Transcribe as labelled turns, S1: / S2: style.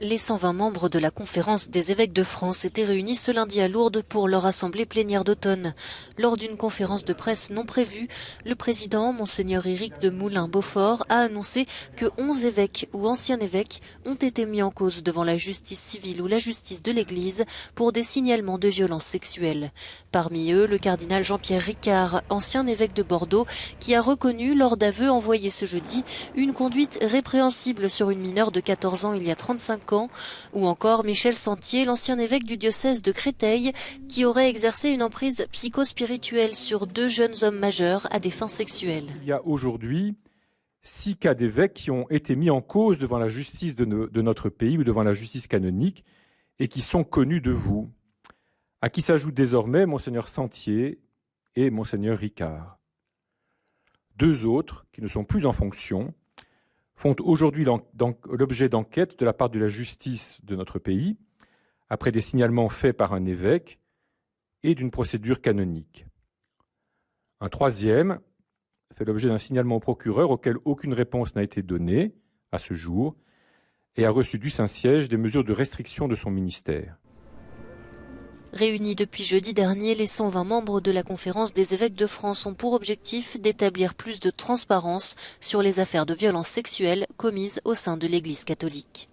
S1: Les 120 membres de la Conférence des évêques de France étaient réunis ce lundi à Lourdes pour leur assemblée plénière d'automne. Lors d'une conférence de presse non prévue, le président, Monseigneur Éric de Moulin-Beaufort, a annoncé que 11 évêques ou anciens évêques ont été mis en cause devant la justice civile ou la justice de l'Église pour des signalements de violences sexuelles. Parmi eux, le cardinal Jean-Pierre Ricard, ancien évêque de Bordeaux, qui a reconnu lors d'aveux envoyés ce jeudi une conduite répréhensible sur une mineure de 14 ans il y a 35 ans, ou encore Michel Sentier, l'ancien évêque du diocèse de Créteil, qui aurait exercé une emprise psychospirituelle sur 2 jeunes hommes majeurs à des fins sexuelles.
S2: Il y a aujourd'hui 6 cas d'évêques qui ont été mis en cause devant la justice de notre pays ou devant la justice canonique et qui sont connus de vous, à qui s'ajoutent désormais Monseigneur Sentier et Monseigneur Ricard. 2 autres, qui ne sont plus en fonction, font aujourd'hui l'objet d'enquêtes de la part de la justice de notre pays, après des signalements faits par un évêque et d'une procédure canonique. Un troisième fait l'objet d'un signalement au procureur auquel aucune réponse n'a été donnée à ce jour et a reçu du Saint-Siège des mesures de restriction de son ministère.
S1: Réunis depuis jeudi dernier, les 120 membres de la Conférence des évêques de France ont pour objectif d'établir plus de transparence sur les affaires de violences sexuelles commises au sein de l'Église catholique.